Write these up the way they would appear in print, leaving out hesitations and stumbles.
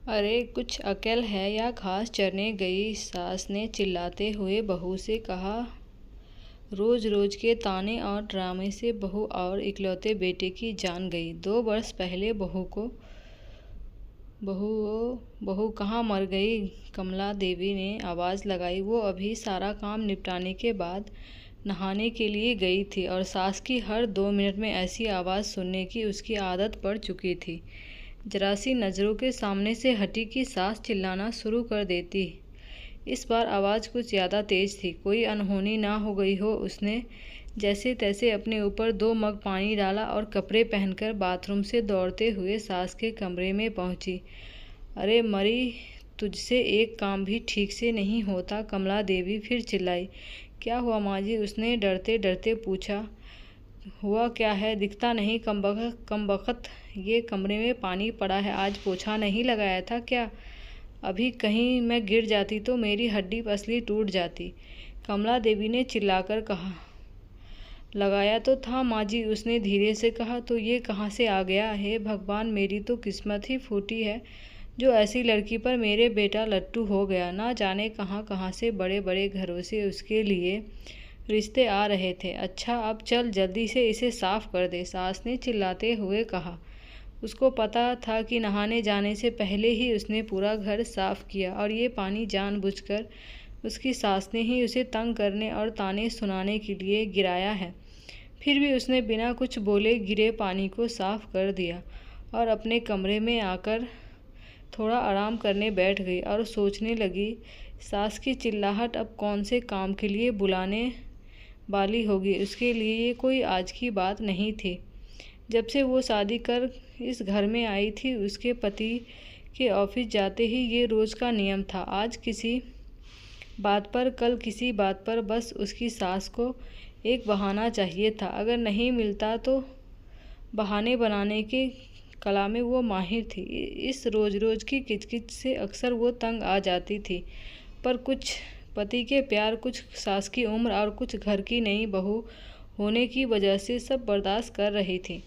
अरे कुछ अकल है या घास चरने गई सास ने चिल्लाते हुए बहू से कहा। रोज रोज के ताने और ड्रामे से बहू और इकलौते बेटे की जान गई। 2 वर्ष पहले बहू बहू कहाँ मर गई? कमला देवी ने आवाज़ लगाई। वो अभी सारा काम निपटाने के बाद नहाने के लिए गई थी और सास की हर 2 मिनट में ऐसी आवाज़ सुनने की उसकी आदत पड़ चुकी थी। जरा सी नज़रों के सामने से हटी कि सास चिल्लाना शुरू कर देती। इस बार आवाज़ कुछ ज़्यादा तेज़ थी। कोई अनहोनी ना हो गई हो। उसने जैसे तैसे अपने ऊपर 2 मग पानी डाला और कपड़े पहनकर बाथरूम से दौड़ते हुए सास के कमरे में पहुंची। अरे मरी, तुझसे एक काम भी ठीक से नहीं होता? कमला देवी फिर चिल्लाई। क्या हुआ माँ जी? उसने डरते डरते पूछा। हुआ क्या है? दिखता नहीं कमबख्त। ये कमरे में पानी पड़ा है। आज पोछा नहीं लगाया था क्या? अभी कहीं मैं गिर जाती तो मेरी हड्डी पसली टूट जाती, कमला देवी ने चिल्लाकर कहा। लगाया तो था माँ जी, उसने धीरे से कहा। तो ये कहाँ से आ गया? हे भगवान, मेरी तो किस्मत ही फूटी है जो ऐसी लड़की पर मेरे बेटा लट्टू हो गया। ना जाने कहाँ कहाँ से बड़े बड़े घरों से उसके लिए रिश्ते आ रहे थे। अच्छा अब चल जल्दी से इसे साफ कर दे, सास ने चिल्लाते हुए कहा। उसको पता था कि नहाने जाने से पहले ही उसने पूरा घर साफ किया और ये पानी जानबूझकर उसकी सास ने ही उसे तंग करने और ताने सुनाने के लिए गिराया है। फिर भी उसने बिना कुछ बोले गिरे पानी को साफ कर दिया और अपने कमरे में आकर थोड़ा आराम करने बैठ गई और सोचने लगी, सास की चिल्लाहट अब कौन से काम के लिए बुलाने वाली होगी। उसके लिए ये कोई आज की बात नहीं थी। जब से वो शादी कर इस घर में आई थी, उसके पति के ऑफिस जाते ही ये रोज़ का नियम था। आज किसी बात पर, कल किसी बात पर, बस उसकी सास को एक बहाना चाहिए था। अगर नहीं मिलता तो बहाने बनाने के कला में वो माहिर थी। इस रोज़ रोज़ की किचकिच से अक्सर वो तंग आ जाती थी। पर कुछ पति के प्यार, कुछ सास की उम्र और कुछ घर की नई बहू होने की वजह से सब बर्दाश्त कर रही थी।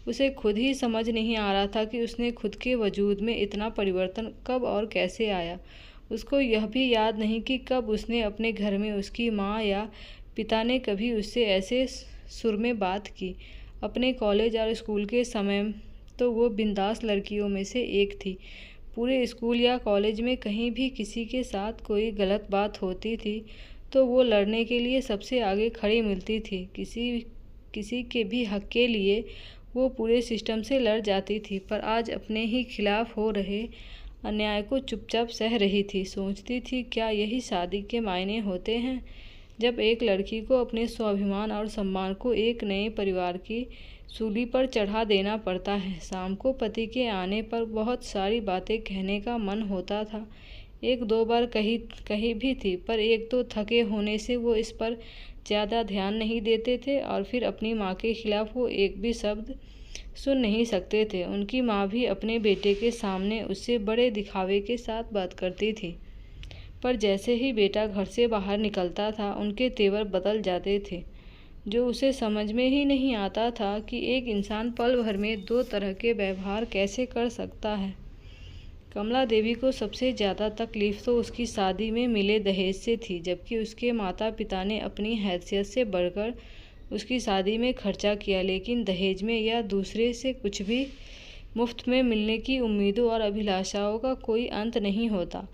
उसे खुद ही समझ नहीं आ रहा था कि उसने खुद के वजूद में इतना परिवर्तन कब और कैसे आया। उसको यह भी याद नहीं कि कब उसने अपने घर में उसकी माँ या पिता ने कभी उससे ऐसे सुर में बात की। अपने कॉलेज और स्कूल के समय तो वो बिंदास लड़कियों में से एक थी। पूरे स्कूल या कॉलेज में कहीं भी किसी के साथ कोई गलत बात होती थी तो वो लड़ने के लिए सबसे आगे खड़ी मिलती थी। किसी के भी हक के लिए वो पूरे सिस्टम से लड़ जाती थी। पर आज अपने ही खिलाफ हो रहे अन्याय को चुपचाप सह रही थी। सोचती थी, क्या यही शादी के मायने होते हैं, जब एक लड़की को अपने स्वाभिमान और सम्मान को एक नए परिवार की सूली पर चढ़ा देना पड़ता है। शाम को पति के आने पर बहुत सारी बातें कहने का मन होता था। 1-2 बार कही भी थी, पर एक तो थके होने से वो इस पर ज़्यादा ध्यान नहीं देते थे और फिर अपनी माँ के खिलाफ वो एक भी शब्द सुन नहीं सकते थे। उनकी माँ भी अपने बेटे के सामने उससे बड़े दिखावे के साथ बात करती थी, पर जैसे ही बेटा घर से बाहर निकलता था उनके तेवर बदल जाते थे। जो उसे समझ में ही नहीं आता था कि एक इंसान पल भर में 2 तरह के व्यवहार कैसे कर सकता है। कमला देवी को सबसे ज़्यादा तकलीफ़ तो उसकी शादी में मिले दहेज से थी। जबकि उसके माता पिता ने अपनी हैसियत से बढ़कर उसकी शादी में खर्चा किया, लेकिन दहेज में या दूसरे से कुछ भी मुफ्त में मिलने की उम्मीदों और अभिलाषाओं का कोई अंत नहीं होता।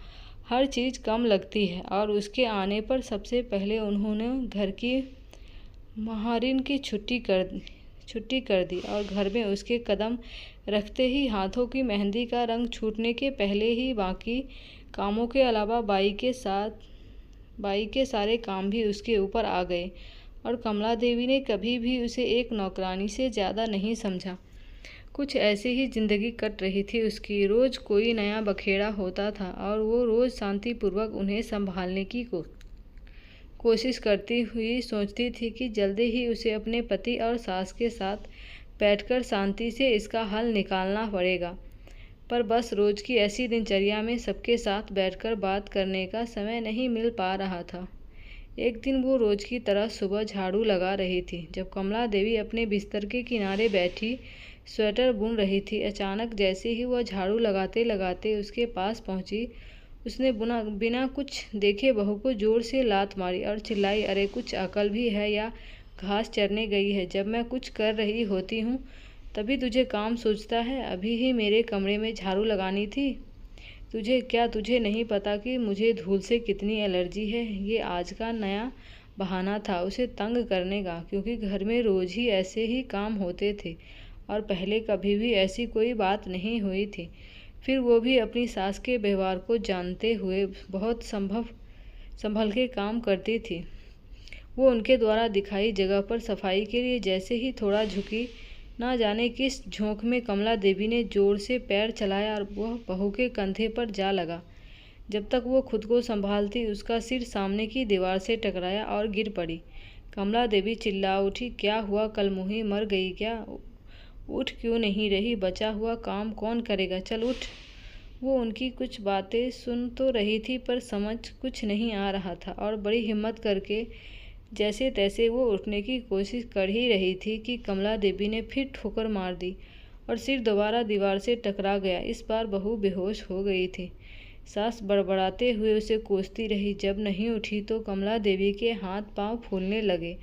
हर चीज़ कम लगती है और उसके आने पर सबसे पहले उन्होंने घर की महारिन की छुट्टी कर दी और घर में उसके कदम रखते ही हाथों की मेहंदी का रंग छूटने के पहले ही बाकी कामों के अलावा बाई के सारे काम भी उसके ऊपर आ गए। और कमला देवी ने कभी भी उसे एक नौकरानी से ज़्यादा नहीं समझा। कुछ ऐसे ही ज़िंदगी कट रही थी उसकी। रोज़ कोई नया बखेड़ा होता था और वो रोज़ शांतिपूर्वक उन्हें संभालने की कोशिश करती हुई सोचती थी कि जल्दी ही उसे अपने पति और सास के साथ बैठकर शांति से इसका हल निकालना पड़ेगा। पर बस रोज़ की ऐसी दिनचर्या में सबके साथ बैठकर बात करने का समय नहीं मिल पा रहा था। एक दिन वो रोज़ की तरह सुबह झाड़ू लगा रही थी। जब कमला देवी अपने बिस्तर के किनारे बैठी स्वेटर बुन रही थी। अचानक जैसे ही वह झाड़ू लगाते लगाते उसके पास पहुंची, उसने बिना कुछ देखे बहू को जोर से लात मारी और चिल्लाई, अरे कुछ अकल भी है या घास चरने गई है? जब मैं कुछ कर रही होती हूँ तभी तुझे काम सूझता है? अभी ही मेरे कमरे में झाड़ू लगानी थी। तुझे नहीं पता कि मुझे धूल से कितनी एलर्जी है? ये आज का नया बहाना था उसे तंग करने का, क्योंकि घर में रोज ही ऐसे ही काम होते थे और पहले कभी भी ऐसी कोई बात नहीं हुई थी। फिर वो भी अपनी सास के व्यवहार को जानते हुए बहुत संभल के काम करती थी। वो उनके द्वारा दिखाई जगह पर सफाई के लिए जैसे ही थोड़ा झुकी, ना जाने किस झोंक में कमला देवी ने जोर से पैर चलाया और वह बहू के कंधे पर जा लगा। जब तक वो खुद को संभालती, उसका सिर सामने की दीवार से टकराया और गिर पड़ी। कमला देवी चिल्ला उठी, क्या हुआ कलमुही, मर गई क्या? उठ क्यों नहीं रही? बचा हुआ काम कौन करेगा? चल उठ। वो उनकी कुछ बातें सुन तो रही थी पर समझ कुछ नहीं आ रहा था और बड़ी हिम्मत करके जैसे तैसे वो उठने की कोशिश कर ही रही थी कि कमला देवी ने फिर ठोकर मार दी और सिर दोबारा दीवार से टकरा गया। इस बार बहू बेहोश हो गई थी। सास बड़बड़ाते हुए उसे कोसती रही। जब नहीं उठी तो कमला देवी के हाथ पांव फूलने लगे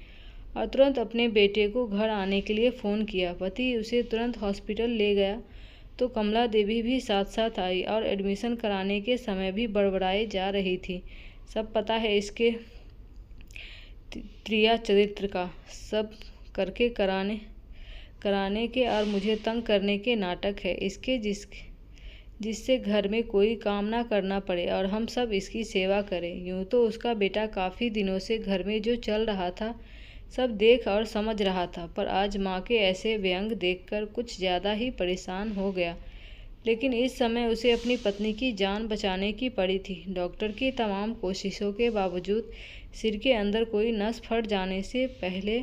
और तुरंत अपने बेटे को घर आने के लिए फ़ोन किया। पति उसे तुरंत हॉस्पिटल ले गया तो कमला देवी भी साथ साथ आई और एडमिशन कराने के समय भी बड़बड़ाई जा रही थी। सब पता है इसके त्रिया चरित्र का, सब करके कराने के और मुझे तंग करने के नाटक है इसके, जिससे घर में कोई काम ना करना पड़े और हम सब इसकी सेवा करें। यूं तो उसका बेटा काफ़ी दिनों से घर में जो चल रहा था सब देख और समझ रहा था, पर आज माँ के ऐसे व्यंग देखकर कुछ ज़्यादा ही परेशान हो गया। लेकिन इस समय उसे अपनी पत्नी की जान बचाने की पड़ी थी। डॉक्टर की तमाम कोशिशों के बावजूद सिर के अंदर कोई नस फट जाने से पहले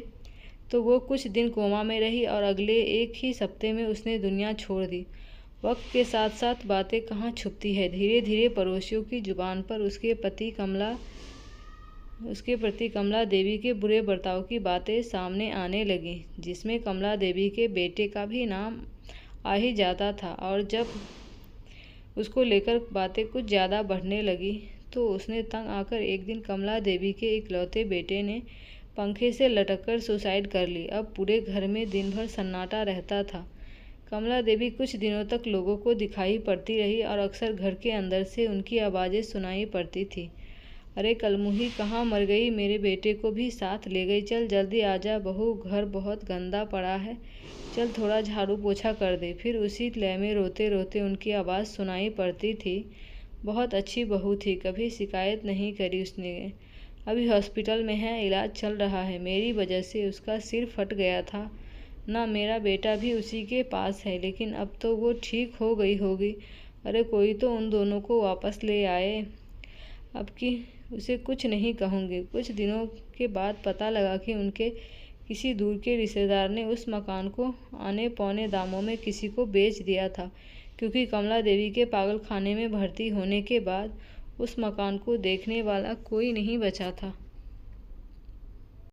तो वो कुछ दिन कोमा में रही और अगले एक ही हफ्ते में उसने दुनिया छोड़ दी। वक्त के साथ साथ बातें कहाँ छुपती है। धीरे धीरे पड़ोसियों की जुबान पर उसके प्रति कमला देवी के बुरे बर्ताव की बातें सामने आने लगीं, जिसमें कमला देवी के बेटे का भी नाम आ ही जाता था। और जब उसको लेकर बातें कुछ ज़्यादा बढ़ने लगी तो उसने तंग आकर एक दिन कमला देवी के इकलौते बेटे ने पंखे से लटककर सुसाइड कर ली। अब पूरे घर में दिन भर सन्नाटा रहता था। कमला देवी कुछ दिनों तक लोगों को दिखाई पड़ती रही और अक्सर घर के अंदर से उनकी आवाज़ें सुनाई पड़ती थी। अरे कलमुही कहाँ मर गई? मेरे बेटे को भी साथ ले गई। चल जल्दी आजा बहू, घर बहुत गंदा पड़ा है, चल थोड़ा झाड़ू पोछा कर दे। फिर उसी लय में रोते रोते उनकी आवाज़ सुनाई पड़ती थी। बहुत अच्छी बहू थी, कभी शिकायत नहीं करी उसने। अभी हॉस्पिटल में है, इलाज चल रहा है। मेरी वजह से उसका सिर फट गया था ना, मेरा बेटा भी उसी के पास है, लेकिन अब तो वो ठीक हो गई होगी। अरे कोई तो उन दोनों को वापस ले आए। अब की उसे कुछ नहीं कहूँगी। कुछ दिनों के बाद पता लगा कि उनके किसी दूर के रिश्तेदार ने उस मकान को आने पौने दामों में किसी को बेच दिया था, क्योंकि कमला देवी के पागल खाने में भर्ती होने के बाद उस मकान को देखने वाला कोई नहीं बचा था।